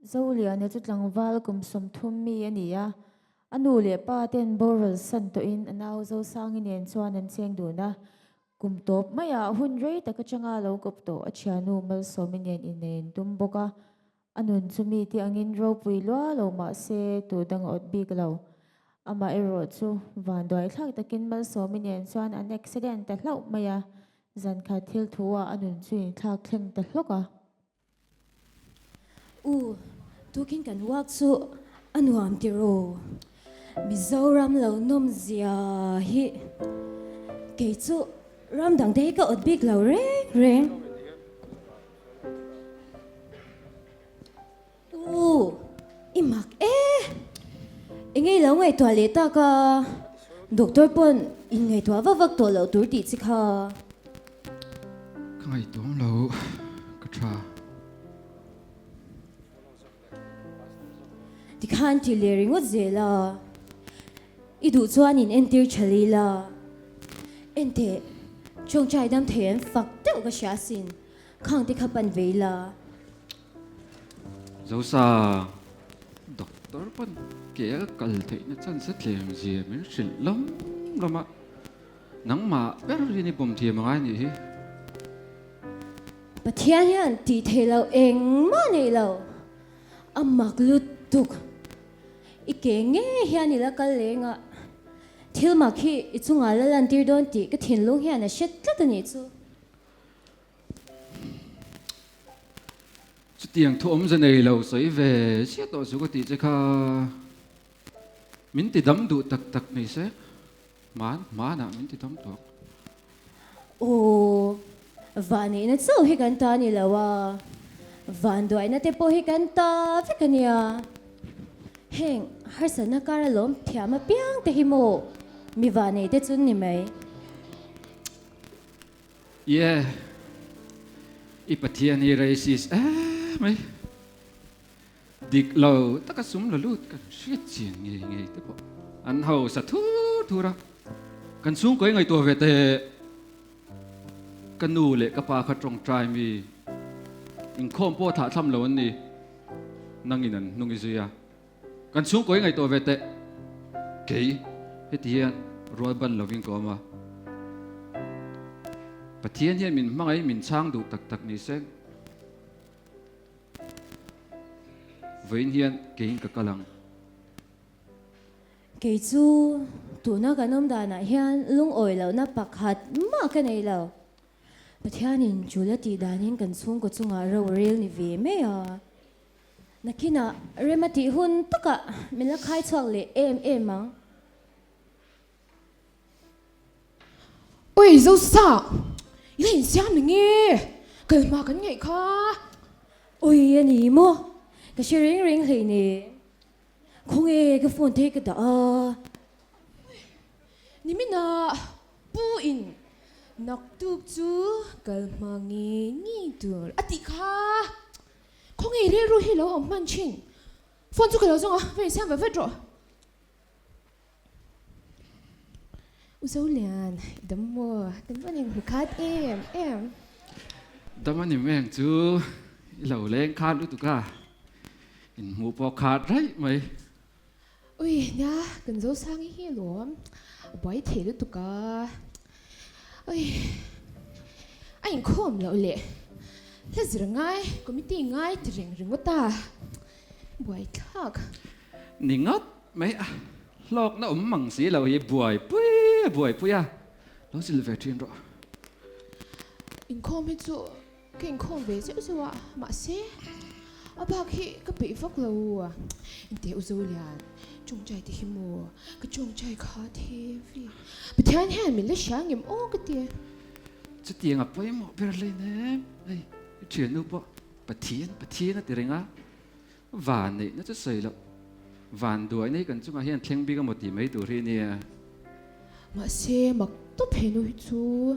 Zolia ne tutlang val kum som thum mi ania anu le pa ten boral san to in anau zo sang in en chuan an cheng du na kum top maya hun rei ta ka changa lo kop to achianu mal sominen in nen tum boka anun chumi ti angin ro pui lo lo ma se tu dang ot big lo ama ero chu van doi thak takin mal sominen chuan an accident ta hlau maya zan kha thil thuwa anun chuin thak thleng ta hloka u tukin kan wak chu anuam tiro mizoram lo nom zia hi ke chu ram dang te ka ot big lo reng reng u imak ingay lo ngay toaleta ka doktor pon ingay to vak to lo tur ti chi kha Ngày tóm lâu cái trà ti khan ti le ring ot zela i du chuan in entir chali la ente chong chai dam thien fak teu ka sha sin khang ti khapan veila dấu sa doctor pan kia kal thấy nó chân rất lềm gì mình xịn lắm lắm ạ nắng mà bé rồi đi bầm thiềm mà ai nhỉ pathian hian ti thelo eng ma nei lo amak lut tuk ike nge hian ila kal lenga thil ma khi ichunga la lan tir don ti ka thin lung hian a shet tla ni chu chút tiền thu ấm dân này lâu sấy về xét tổ số cái tỷ chứ kha mình thì đấm đủ tắc tắc này sẽ má nào mình thì đấm đủ o vani na chu hi kan ta ni lawa van doi na te po hi kan ta ve kania heng har sana kara lom thiama piang te hi mo mi vani te chun ni mai yeah ipathian ni racist mày dik lâu tất cả súng là lút cái suy chiến nghề nghề thế bộ anh hầu sát thu ra cần xuống cái ngày tuổi về tệ cần nụ lệ các bà khát trong trai mi in khom po thả thăm lâu anh đi năng in anh nung gì à cần xuống cái ngày tuổi về tệ kỹ hết tiền rồi ban lâu vinh có mà bà thiên hiện mình mang ấy mình sang đủ tắc tắc này sẽ với hiện cái cái kalang ke chu tu na kanom da na hian lung oi lo na pakhat ma ka nei lo pathian in chula ti danin kan chung ko chunga ro rel ni ve me a nakina remati hun taka mila khai chak le em mang ôi dâu sợ ý là xem mình nghe cần mà cắn nhảy kha oi ani mo ka sharing ring hlei ni khong e ka phone te ka da ni mi na pu in nak tuk chu kal ma nge ni tur ati kha không nghe re ru hi lo om man chin phone chu ka lo zong a ve xem ve ve ro u dâu liền đấm mùa đấm vào những khát em đâm anh em chú lâu lên khát lúc tụi cả in mua bao khát đấy mày ui nha cần dâu sang hi luôn bói thể được tụi cả ui anh không lâu lệ thế giờ ngay có mấy tiếng ngay thì rình rình quá ta bói thắc nín ngót mày lọc nó măng xí lâu vậy buổi à nó chỉ là về chuyện rồi anh không biết chỗ cái anh không về dễ dụ à mà xe à bà khi cái bị vấp lâu à anh tiểu dâu liền chung trai thì mùa cái chung trai khó thế vì but thế anh hẹn mình lấy sáng nghiệm ô cái tiền chút tiền à bấy mỏ về lên nè đây chuyện nữa bộ bà thiên nó tiền á vàn này nó rất sầy lắm vàn đuổi này cần chúng ta hiện thiên bi cái một tỷ mấy tuổi thì nè mà xe mặc tốt phê nuôi chú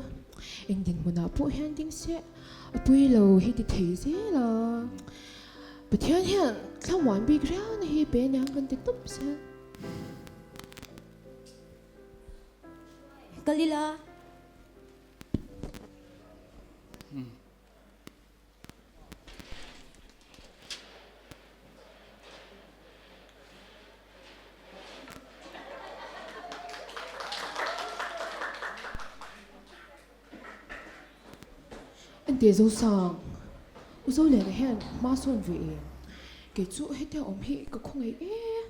anh định muốn nào bộ hẹn định xe bùi lâu thì thấy dễ là but thế anh hẹn không muốn bị rau này bé nàng cần tiếp tục xe kalila te zo sang uzo le hen ma son vi ke chu hete om hi ka khong ai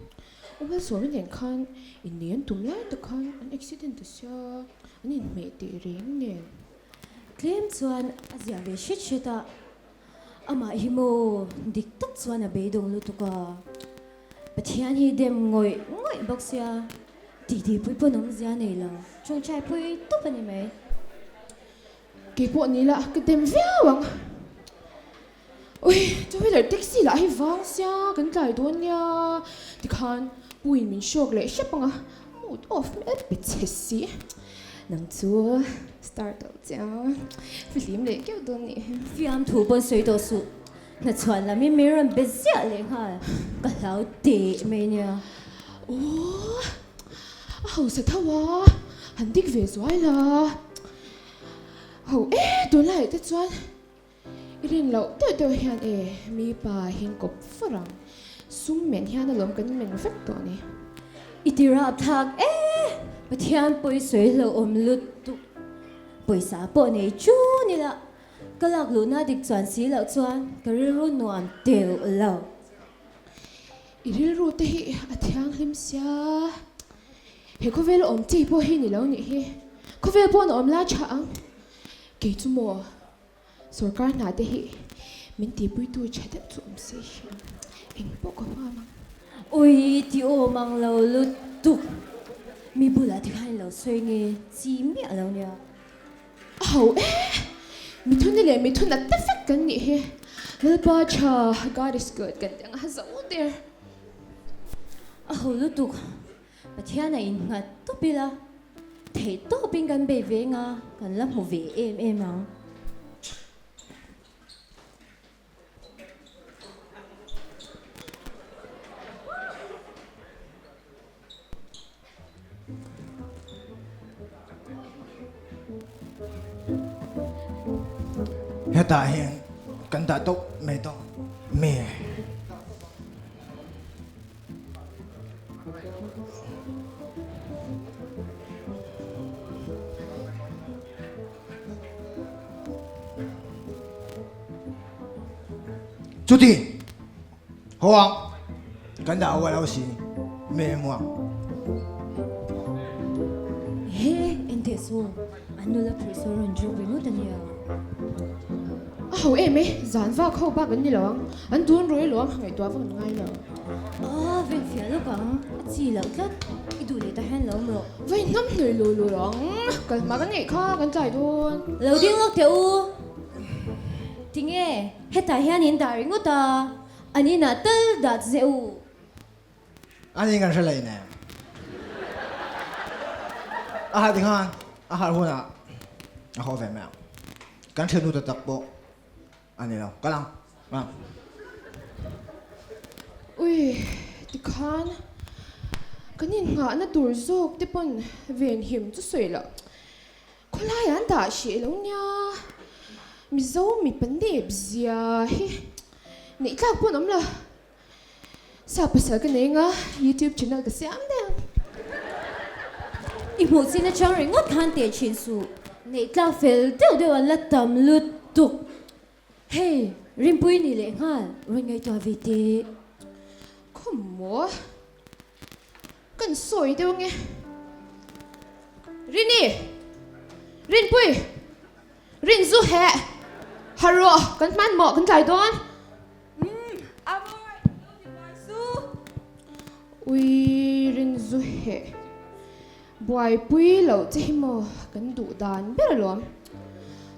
Well, so when kan in the end tum la the kan an accident sha an in me te ring ne Claim chuan azia ve shit shita ama himo dik tak chuan a beidong lutuka pathian hi dem ngoi boxia ti pui ponom zia nei la chung chai pui tu pani mai ke po ni la ke dem viawang oi to we le taxi la hi wang sia kan tlai don ya ti kan puin min shok le shapanga mood off me bit hesi nang chu start out ja film le keu don ni fiam thu pon soi to su na chuan la mi miram bezia le ha ka lau te me nia oh hầu sa thawa han dik ve zwai la hầu don lai te chuan irin lo te hian mi pa hin kop farang sung men hian a lom kan men vet to ni itira thak pathian poi soi lo om lut tu poisa po nei chu ni la kalak lu na dik chuan si lo chuan kariru nuam teu lo iril ru te hi athiang hlim sia he ko vel om ti po hi ni lo ni hi ko vel po om la cha ang ke chu mo sarkar na te hi min ti pui tu cha de chu om se hi eng po ko ma ma oi ti o mang lo lut tu mi bula ti khain lo soi nge chi mi lo nia hầu mi thun le mi thun la te fek kan ni hi lil pa cha god is good kan dang ha zo there a ho lu tu pathian na in ngat to pila thei to ping kan be ve nga kan lam ho ve em ang Heta hiền cần ta tốt mẹ to mẹ chú đi Hoàng cần ta ở đâu xí mẹ mua he ente so anula presoron jo be mo tania hầu zan va khâu ba kan ni lo an tun roi lo ngai to vang ngai lo ve fia lo kang chi lo tlat idu le ta han lo mo vai nam nui lu lu lo kan ma kan nei kha kan chai don lo ding lok te u tinge heta hian in da ringo ta ani na tel da zeu anh ấy cần sẽ lấy nè hai tiếng hơn hai hôm nào họ về mẹ cần chơi nút tập bộ anh ấy đâu có lòng vâng ui ti khan kan in nga na tur zok te pon ven him chu soi lo kholai an da she lo nya mi zo mi pan de bzia hi nei tlak pon om la sa pasal ka nei nga youtube channel ka siam de i mo sin na chang ringo khan te chin su nei tla fel de an la tam lut tu hey rimpui ni le ngal ring ngai to vi te Mo kan soi de nge rini rin pui rin zu he haro kan man mo kan tai don ui rin zu he boy pui lo che mo kan du dan ber lom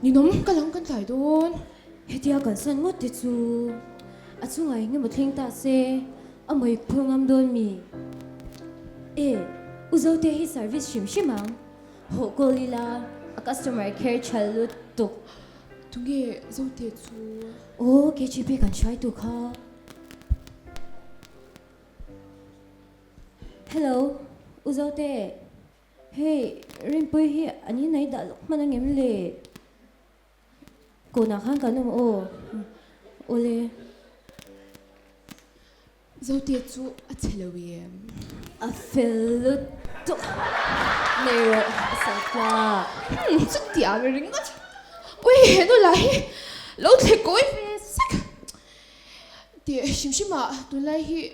ni nom kalang kan tai don hetia kan san ngot ti chu a chungai nge mo thling ta se amoi phungam don mi uzote hi service shimang ho kolila a customer care chalut tu tu ge zo te chu o ke chi pe kan chai tu kha hello uzote hey rimpui hi ani nai da lok manang em le ko na khan kanum ole zo te chu a chelawiem a filut tu nero sakla chu tia ring ui nó lại lâu thì cối về sắc thì xím mà tôi lại hi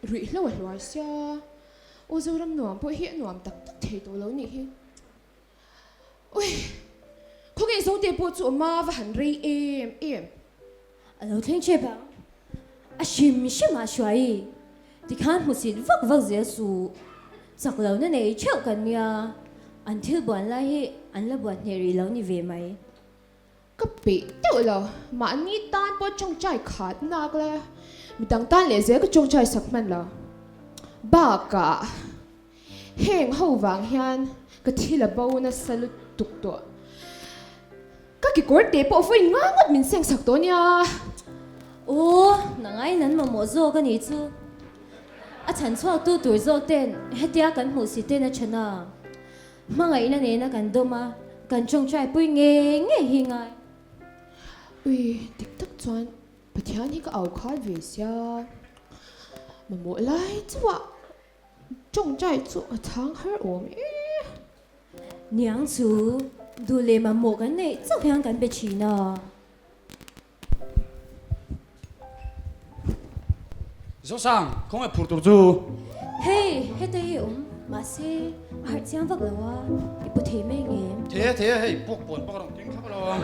rủi lâu ở loài xa ô dâu đâm nòm bôi hiện nòm tắc tắc thì tôi lâu nhỉ hi ui không nghe dâu tiền bôi chỗ ma và hẳn ri em lâu thiên chế bảo xím mà xoay thì khán một xịt vắc vắc dễ su giặc lâu nên này chịu cần mía anh thiếu buồn lại hi anh là buồn heri lâu như về mày cái bị tiêu là mà anh nghĩ tan bôi trong trái khát nạc là mình đang tan lệ dễ cái trong trái sắc mình là ba cả hẹn hậu vàng hiền cái thi là bao na salut tục tổ các cái cột đẹp bộ phim ngang ngất mình xem sắc tổ nha ô nàng ấy nắn mà mua zo cái này chứ à chẳng cho tu tuổi zo tên hết dia cần hồ sĩ tên là chân à mà ngày này na cần đâu mà cần trông trai bui nghe nghe hi ngay ui tích tắc choan bà thiên hi cái ảo khát về xa mà mỗi lại chứ ạ trong trái chỗ tháng hết ốm娘chú đủ lệ mà mua cái này chắc phải cần bị chỉ nè Dỗ sang, không phải phụ thuộc du. hey hết đây mà xe hạt giang vắt là wa cái bút thế mấy nghe Thế, hey, buộc buồn, buộc đồng tiếng khắp rồi.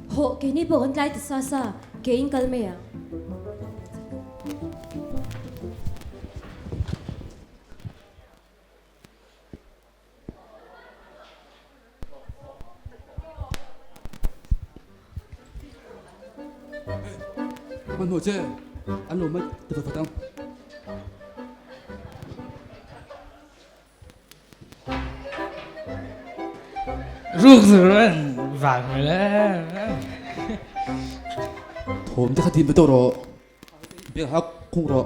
hộ cái này bộ con lại từ xa xa cái in calme à Mình hồi chơi, ăn lùm mất, từ phải không? Rút rồi vàng rồi đấy. Hôm chắc thì mới tổ rồi. Biết học không rồi.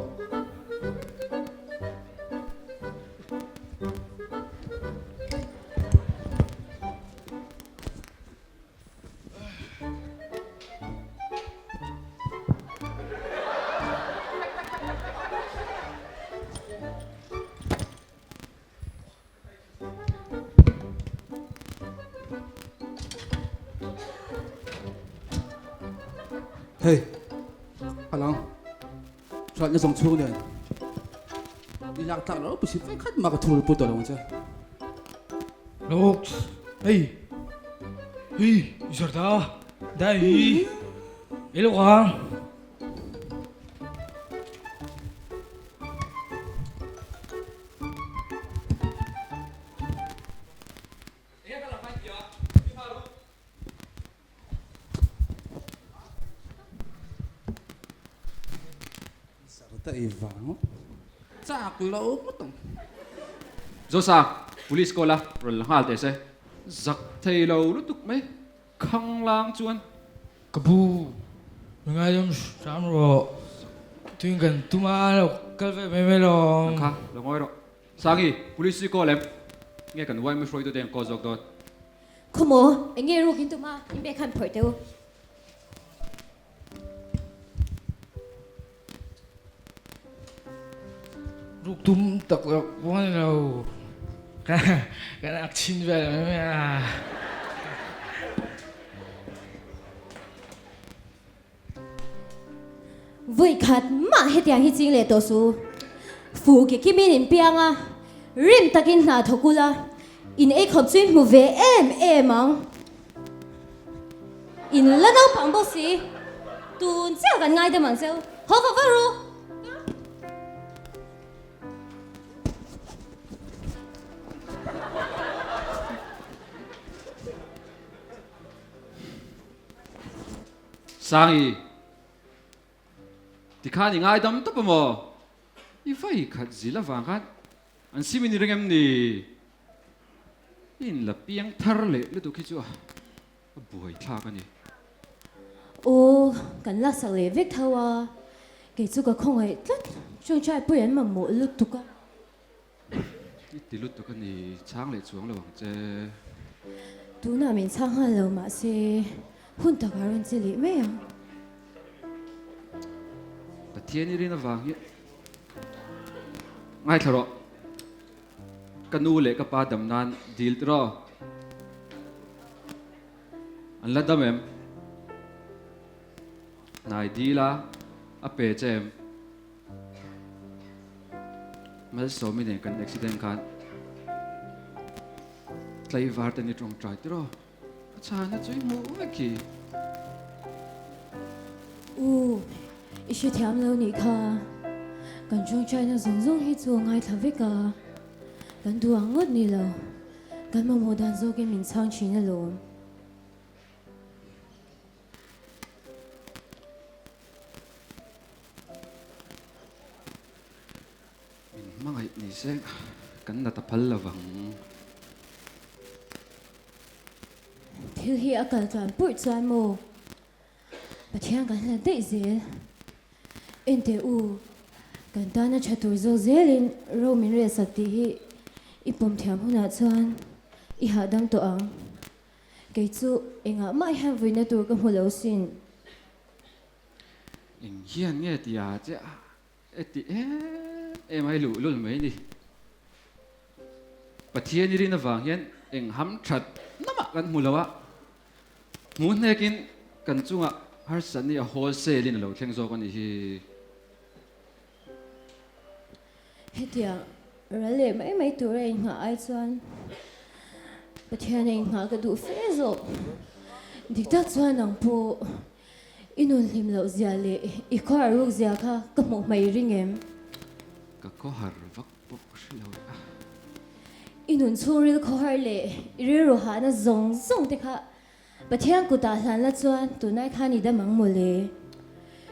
Hey, alang, soalnya dòng chuông này, đi lạc thang nó, bớt phải khách mà cái thùng bút đâu chứ? Lúc, hey, hey, Jorda, đây, hello Hoàng. Tại vàng, chắc lâu mất tổng. Dỗ sang police cô la rồi là hal thế sẽ giặc thầy lâu lúc tục mấy khăng lang chuan Kabu, ngay trong sáng rồi, tôi cần tụi mà đâu, cái về mấy lo. khăng là ngồi rồi sang đi police cô lem nghe cần quay mới phơi tôi đèn cô dọc đó không mua anh nghe rồi kinh tụi mà anh bé khăn phải đâu Rút tụm tắc là quan đâu, cái nạc chín về là mấy à. vui khát mà hết tiếng hết tiếng lệ tổ số phụ cái kim in piang à rim takin na thokula in ek khop chuyên mu ve em ang in la nau pang bo si tun sia kan ngai de mang seo ho ho va ru sang đi thì khá thì ngay đâm tấp mà y phải khát gì là vàng khát anh xin mình riêng em nè in là piang thar lệ lúc tôi kia chưa buổi thà cái này ô kan la sa le vek thawa cái chu ka không ai tlat chung chai pu yan ma mo lu tu ka ít tí lúc tôi cái này sáng lệ xuống là bằng chế tu na min sang ha lo ma se hun ta karon chili me ya Pathian rin na vang hi ngay tharo kanu le ka pa dam nan dil tro an la dam em nai dila a pe chem mal so mi ne kan accident kan tlai var te ni trong trai tro cha na chui mu ki u ishi thiam lo ni kha kan chung chai na zong zong hi chu ngai thla ve ka kan du angot ni lo kan ma mo dan zo ke min chang chi na lo min mangai ni se kan na ta phal lawang thil hi akal tlan pur chuan mo pathian kan hlan dei zel ente u kan ta na chatur zo zelin ro min re sakti hi ipom thiam huna chuan I ha dam to ang ke chu enga mai ha voina tur ka hmulo sin in hian nge tia che eti em ai lu lul mai ni Pathian rin na vang hian eng ham that nama kan mulawa mun nekin kan chunga har san ni a wholesale in lo thleng zo kan hi hetia rale mai mai tur ai nga ai chuan pathian ei nga ka du fe zo dikta chuan ang po inun hlim lo zia le I khar ruk zia kha ka mo mai ringem ka ko har vak pok shlo inun churil khar le ri ro ha na zong zong te kha pathian ku ta hlan la chuan tunai kha ni da mang mo le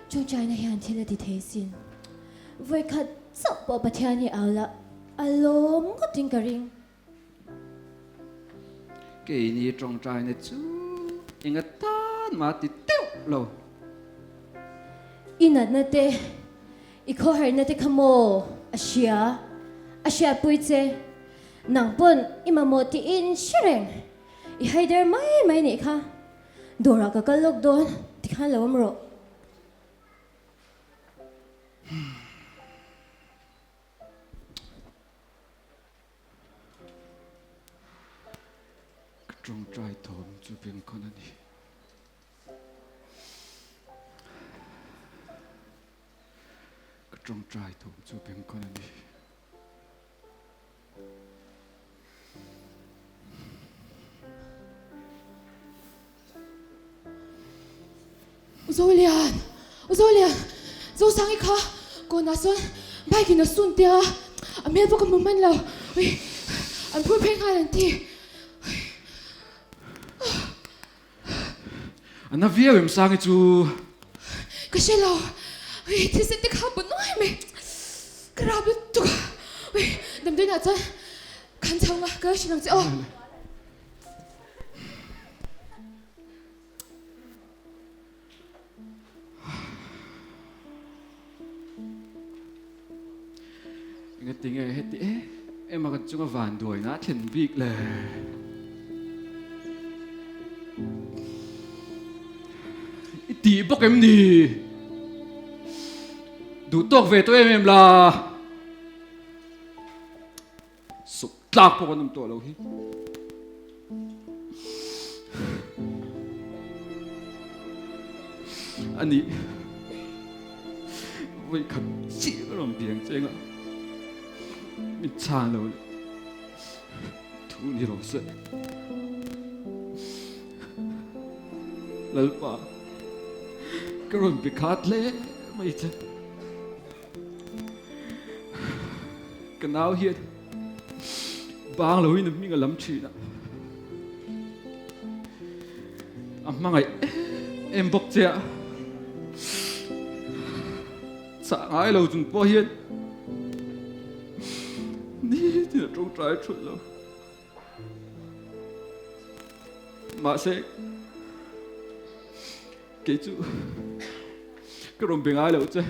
chung chai na hian thila ti the sin voi khat chop po pathian hi awla alom ko ting ka ring ke ni trong trai ne chu inga tan ma ti teu lo inat na te I khar na te khamo asia puiche nang pon imamo ti in shireng I haider mai ni kha dora ka kalok don ti khan lawam ro trong trai thom chu pin kon ani trong trai thom chu pin kon ani Zolian, zo sang I kha ko na son bai ki na sun tia a mel bo ka mo man lo ui an phu pheng ha lan ti ana via em sang chu ka she lo ui ti se ti kha bo noi me grab tu ui dam de na chan kan chang ma ka shi nang chi o inga tinga heti em ma kan chunga van doi na thlen bik le ti bok em ni du tok ve to em la suk tlak po kan to lo hi ani với khẩn chỉ có lòng tiếng chứ anh ạ mình cha lâu thu đi rồi sợ lần mà cái rồi bị khát lẽ mày chứ cái nào hiện bang lâu nó mình lắm chuyện ạ mà ngày em bốc trẻ xã ai lâu chúng po hiền đi thì là trong trái chuột lâu mà sẽ cái chú cái đồng bình ai lâu chứ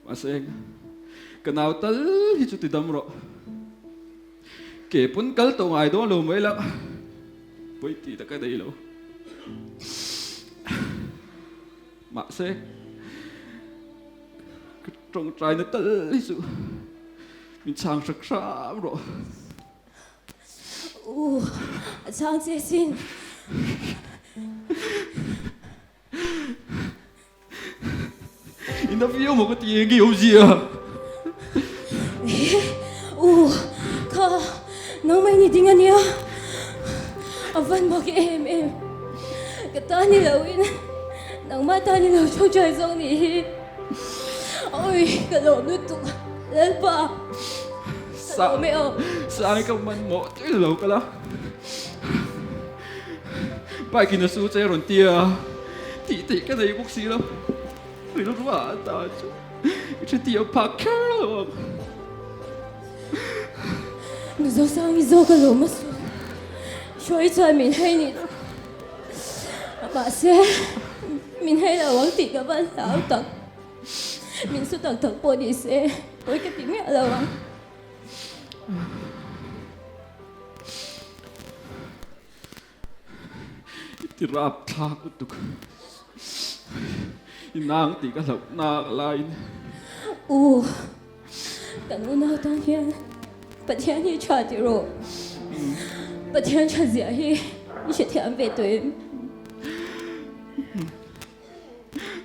mà sẽ cái nào tới thì chú tự đâm rồi kể bốn cල් tổ ngài đó lâu mấy lắm với tí ta cái đấy lâu mà sẽ trong trái nó tớ lý sự mình sang sắc sám rồi Chàng chế xin. in yêu một cái tiếng kiểu gì à Ka, nang may nitingan niya. Avan mag-em. Kata nilawin. Nang mata nilaw siya siya isang ni. Ôi, kalom nito. Lalpa. sao sao cái mình mỏ cái lâu cái lá bài kia nóสู้chơi rồi tia thì cái này cũng xí lắm người nó quá ta chứ cái tia Parker rồi Nuzau sang izaw kalom mas. Shoy sa min hay ni. Mase, min hay lawang tiga ban tao tak. Min su tak po di se. Oi ka timi lawang. thì rap thác được nang thì cái lộc na lại Kanuna tang hian. Pathian hi cha ti ro. Pathian cha zia hi. Ni se thiam ve tuim.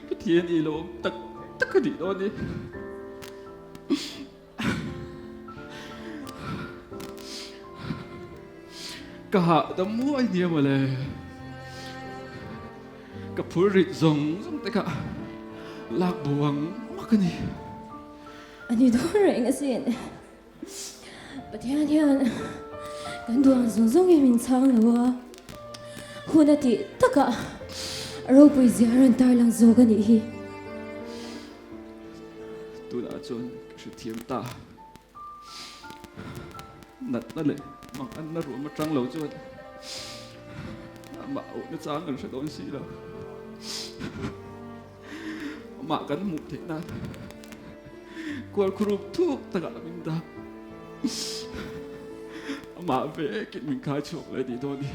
cái thiên đi lỗ tất tất cái gì đó đi cả tấm mua anh em mà lề cả phơi rịt rồng tất cả lạc buông mắc cái gì Ani do reng asin. Pathian hian. Kan duang zong e min chang lawa. Hunati taka. Ro pui ziaran tar lang zo ka ni hi. tôi đã chọn sự thiêm ta nát nó lệ mặc ăn nó ruộng mà trăng lâu chưa mà nó trắng rồi sẽ đón xí đâu mà cắn một thế nào qua khuôn thuốc tất cả mình ta mà về cái mình khai chuộc lại thì thôi đi